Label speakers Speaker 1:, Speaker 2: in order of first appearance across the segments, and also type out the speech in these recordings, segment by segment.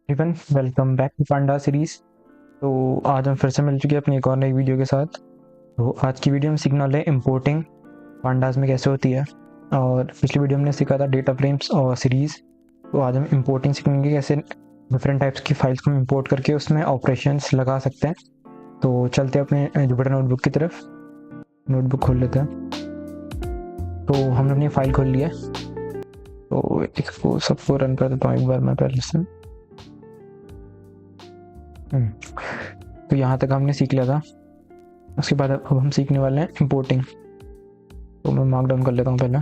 Speaker 1: Everyone welcome back to panda series. तो आज हम फिर से मिल चुके हैं अपनी एक और नई वीडियो के साथ। तो आज की वीडियो में सीखने वाले इंपोर्टिंग पांडास में कैसे होती है। और पिछली वीडियो में हमने सीखा था डेटा फ्रेम्स और सीरीज़। तो आज हम इंपोर्टिंग सीखेंगे कैसे डिफरेंट टाइप्स की फाइल्स को इंपोर्ट करके उसमें ऑपरेशंस लगा सकते हैं। तो चलते हैं अपने जुपिटर नोटबुक की तरफ। नोटबुक खोल लेते हैं। तो हमने अपनी फाइल खोल ली है। तो इसको सबको रन कर देता हूँ एक बार मैं पहले से। तो यहाँ तक हमने सीख लिया था। उसके बाद अब हम सीखने वाले हैं इंपोर्टिंग। तो मैं मार्क डाउन कर लेता हूँ पहले।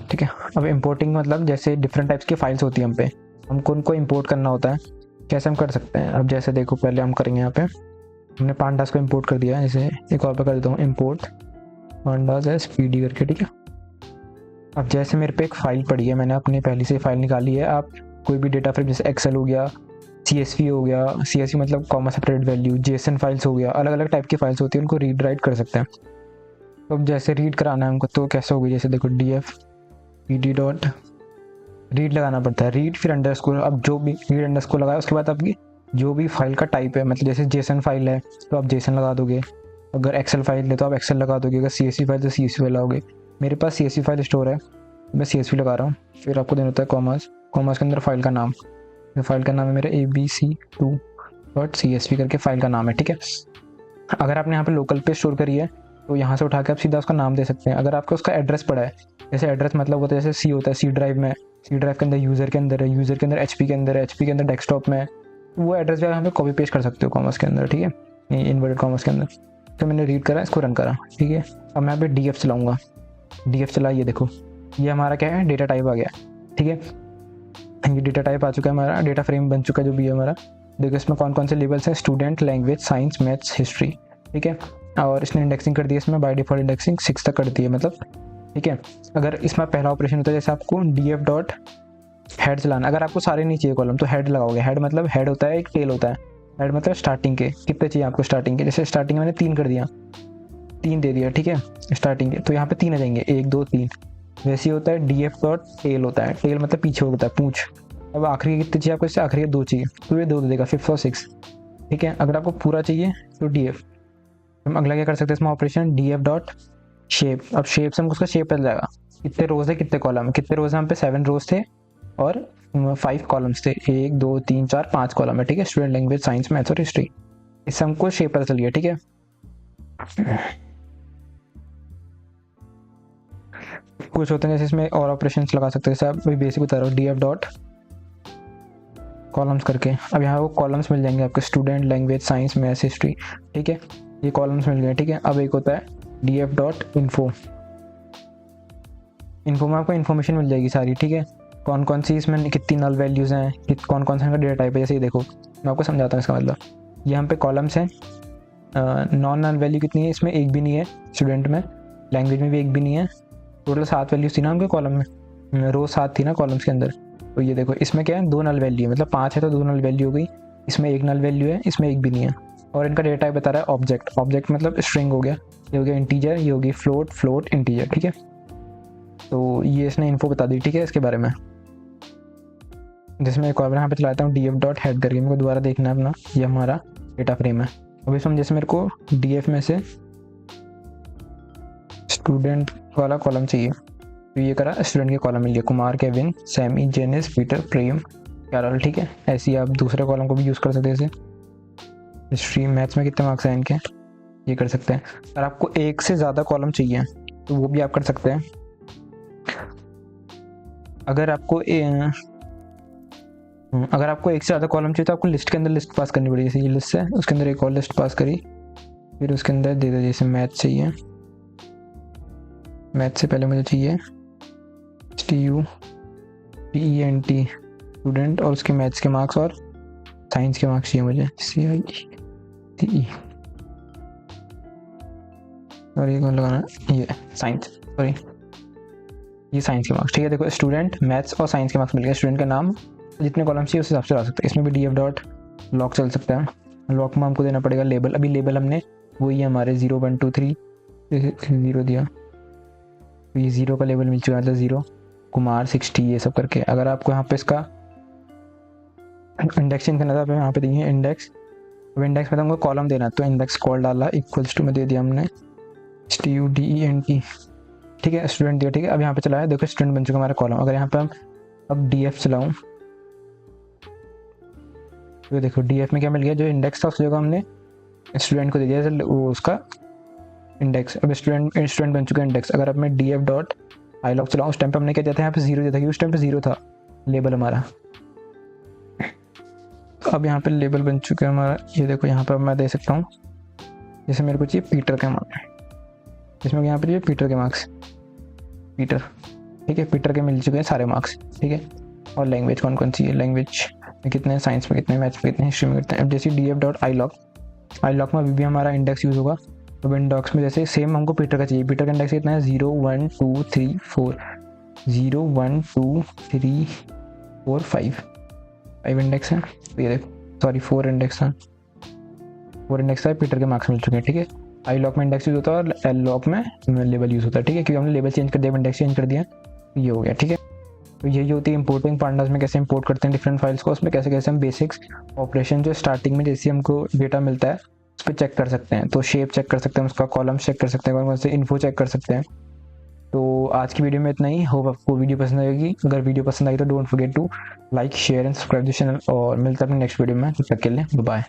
Speaker 1: ठीक है, अब इंपोर्टिंग मतलब जैसे डिफरेंट टाइप्स की फाइल्स होती है हमको उनको इंपोर्ट करना होता है। कैसे हम कर सकते हैं, अब जैसे देखो पहले हम करेंगे यहाँ पे हमने पांडास को इंपोर्ट कर दिया है। जैसे एक और पे कर देता हूँ import pandas S P D करके। ठीक है, अब जैसे मेरे पे एक फाइल पड़ी है, मैंने अपनी पहले से फाइल निकाली है। आप कोई भी डेटा फ्रेम जैसे एक्सेल हो गया, CSV हो गया, CSV मतलब comma separate value, JSON files हो गया, अलग अलग टाइप की फाइल्स होती है, उनको रीड राइट कर सकते हैं। तो अब जैसे रीड कराना है हमको तो कैसे होगी, जैसे देखो DF PD डॉट रीड लगाना पड़ता है, रीड फिर अंडरस्कोर। अब जो भी रीड अंडरस्कोर लगाया उसके बाद आपकी जो भी फाइल का टाइप है, मतलब जैसे JSON फाइल है तो आप JSON लगा दोगे, अगर एक्सेल फाइल है तो आप एक्सेल लगा दोगे, अगर CSV फाइल तो CSV लगाओगे। मेरे पास CSV फाइल स्टोर है, मैं CSV लगा रहा हूँ। फिर आपको देना होता है कॉमास, कॉमास के अंदर फाइल का नाम, फाइल का नाम है मेरा abc2.csv करके फाइल का नाम है। ठीक है, अगर आपने यहाँ पे लोकल पे स्टोर करी है तो यहाँ से उठा के आप सीधा उसका नाम दे सकते हैं। अगर आपको उसका एड्रेस पड़ा है, जैसे एड्रेस मतलब होता है जैसे C होता है, C ड्राइव में, C ड्राइव के अंदर यूज़र के अंदर है, यूज़र के अंदर HP के अंदर है, HP के अंदर डेस्कटॉप में, वो एड्रेस भी आप यहाँ पे कॉपी पेस्ट कर सकते हो कॉमर्स के अंदर। ठीक है, इन्वर्टेड कॉमर्स के अंदर। तो मैंने रीड करा, इसको रन करा। ठीक है, अब मैं यहाँ पे DF चलाऊँगा। DF चला, ये देखो ये हमारा क्या है, डेटा टाइप आ गया। ठीक है, ये डेटा टाइप आ चुका है, हमारा डेटा फ्रेम बन चुका है जो भी है हमारा। देखो इसमें कौन कौन से लेवल्स हैं, student, language, science, maths, history. ठीक है, और इसने इंडेक्सिंग कर दी है, इसमें बाय डिफॉल्ट इंडेक्सिंग 6 तक कर दी है मतलब। ठीक है, अगर इसमें पहला ऑपरेशन होता है जैसे आपको DF डॉट हेड चलाना, अगर आपको सारे नहीं चाहिए कॉलम तो हेड लगाओगे। हेड मतलब हेड होता है, एक टेल होता है। हेड मतलब स्टार्टिंग के कितने चाहिए आपको, स्टार्टिंग के। जैसे स्टार्टिंग में मैंने 3 कर दिया, 3 दे दिया। ठीक है, स्टार्टिंग के तो यहाँ पे 3 आ जाएंगे, 1 2 3। वैसे ही होता है DF डॉट टेल होता है, टेल मतलब पीछे होता है, पूंछ। अब आखिरी के कितने चाहिए आपको, इससे आखिरी के 2 चाहिए तो ये 2 दे देगा, 5th और 6th। ठीक है, अगर आपको पूरा चाहिए तो DF। हम अगला क्या कर सकते हैं इसमें ऑपरेशन, DF डॉट शेप। अब शेप से हमको उसका शेप पता जाएगा, कितने रोज है कितने कॉलम है। कितने रोज है, हम पे 7 रोज थे और 5 कॉलम्स थे, 1 2 3 4 5 कॉलम है। ठीक है, स्टूडेंट, लैंग्वेज, साइंस, मैथ्स और हिस्ट्री, इससे हमको शेप पता चल गया। ठीक है, कुछ होते हैं जैसे इसमें और ऑपरेशंस लगा सकते हैं, जैसे आप बेसिक बता रहा हूँ, DF डॉट कॉलम्स करके। अब यहाँ वो कॉलम्स मिल जाएंगे आपके, student, language, science, maths, history. ठीक है, ये कॉलम्स मिल गए। ठीक है, अब एक होता है DF डॉट इन्फो। इन्फो में आपको इन्फॉर्मेशन मिल जाएगी सारी। ठीक है, कौन कौन सी इसमें कितनी नल वैल्यूज़ हैं, कौन कौन सा इनका डेटा टाइप है। जैसे ये देखो मैं आपको समझाता हूँ इसका मतलब, ये हम पे कॉलम्स हैं। नॉन नल वैल्यू कितनी है, इसमें एक भी नहीं है, स्टूडेंट में, लैंग्वेज में भी एक भी नहीं है। टोटल 7 वैल्यूज थी ना उनके कॉलम में, रो 7 थी ना कॉलम्स के अंदर। तो ये देखो इसमें क्या है, 2 नल वैल्यू है, मतलब 5 है तो 2 नल वैल्यू हो गई। इसमें 1 नल वैल्यू है, इसमें एक भी नहीं है। और इनका डेटा टाइप बता रहा है ऑब्जेक्ट। ऑब्जेक्ट मतलब स्ट्रिंग हो गया, ये हो गया इंटीजर, ये होगी फ्लोट, फ्लोट इंटीजर। ठीक है, तो ये इसने इन्फो बता दी। ठीक है, इसके बारे में जिसमें एक और यहाँ पे चलाता हूँ DF डॉट हेड करके, मेरे को दोबारा देखना है अपना, ये हमारा डेटा फ्रेम है। अब इसमें जैसे मेरे को DF में से स्टूडेंट वाला कॉलम चाहिए तो ये करा, स्टूडेंट के कॉलम मिल गया, Kumar, Kevin, Sammy, Janice, Peter, Prem, Carol. ठीक है, ऐसे ही आप दूसरे कॉलम को भी यूज़ कर सकते हैं। जैसे हिस्ट्री, मैथ्स में कितने मार्क्स हैं इनके, ये कर सकते हैं। अगर आपको एक से ज़्यादा कॉलम चाहिए तो वो भी आप कर सकते हैं। अगर आपको एक से ज़्यादा कॉलम चाहिए तो आपको लिस्ट के अंदर लिस्ट पास करनी पड़ेगी। जैसे ये लिस्ट है, उसके अंदर एक और लिस्ट पास करी, फिर उसके अंदर दे दो, जैसे मैथ चाहिए, मैथ से पहले मुझे चाहिए STUDENT स्टूडेंट, और उसके मैथ्स के मार्क्स और साइंस के मार्क्स चाहिए मुझे, CICE। और ये कौन लगाना है, ये साइंस, सॉरी ये साइंस के मार्क्स। ठीक है, देखो स्टूडेंट, मैथ्स और साइंस के मार्क्स मिल गए। स्टूडेंट का नाम, जितने कॉलम चाहिए उस हिसाब से ला सकते हैं। इसमें भी DF डॉट लॉक चल सकता है। लॉक में हमको देना पड़ेगा लेबल। अभी लेबल हमने वही है हमारे 0 1 2 3 0 दिया, तो ये 0 का लेबल मिल चुका है, मतलब 0। कुमार 60 ये सब करके। अगर आपको यहाँ पे इसका इंडेक्सिंग करना था, आप यहाँ पे देखिए इंडेक्स। अब इंडेक्स में तो हमको कॉलम देना है, तो इंडेक्स कॉल डाला इक्वल्स टू में दे दिया हमने student, ठीक है, स्टूडेंट दिया, ठीक है। अब यहाँ पे चला है, देखो स्टूडेंट बन चुका हमारा कॉलम। अगर यहाँ पे हम अब df चलाऊँ तो देखो df में क्या मिल गया, जो इंडेक्स था उस जगह हमने स्टूडेंट को दे दिया वो उसका इंडेक्स। अब स्टूडेंट बन चुका है इंडेक्स। अगर अब मैं df डॉट आईलॉग चलाऊँ, उस टाइम पे हमने क्या दिया था, यहाँ पे 0 दिया था, क्योंकि उस टाइम पे 0 था लेबल हमारा। अब यहाँ पे लेबल बन चुका है हमारा, ये देखो यहाँ पर मैं दे सकता हूँ, जैसे मेरे को चाहिए पीटर का मार्क्स, जिसमें यहाँ पे चाहिए पीटर के मार्क्स, पीटर, ठीक है, पीटर के मिल चुके हैं सारे मार्क्स, ठीक है। और लैंग्वेज कौन कौन सी है, लैंग्वेज में कितने हैं, साइंस में कितने, मैथ्स में कितने, हिस्ट्री में कितने। अब जैसे df डॉट आईलॉग में अभी भी हमारा इंडेक्स यूज़ होगा, तो इंडेक्स में जैसे सेम हमको पीटर का चाहिए, पीटर का इंडेक्स कितना है 0 1 2 3 4, 0 1 2 3 4 5 इंडेक्स है। तो ये देखो सॉरी 4 इंडेक्स है, 4 इंडेक्स है, पीटर के मार्क्स मिल चुके हैं, ठीक है। आई लॉक में इंडेक्स यूज होता है और एल लॉक में लेबल यूज होता है, ठीक है, क्योंकि हमने लेबल चेंज कर दिया, इंडेक्स चेंज कर दिया, तो ये हो गया, ठीक है। तो यही होती है इंपोर्टिंग पांडास में, कैसे इंपोर्ट करते हैं डिफरेंट फाइल्स को, उसमें कैसे कैसे हम बेसिक्स ऑपरेशन जो स्टार्टिंग में जैसे हमको डेटा मिलता है उस पर चेक कर सकते हैं। तो शेप चेक कर सकते हैं, उसका कॉलम चेक कर सकते हैं, कौन से इन्फो चेक कर सकते हैं। तो आज की वीडियो में इतना ही। होप आपको वीडियो पसंद आएगी। अगर वीडियो पसंद आई तो don't forget to like share and subscribe the channel, और मिलते हैं अपने नेक्स्ट वीडियो में। तब तक के लिए बाय।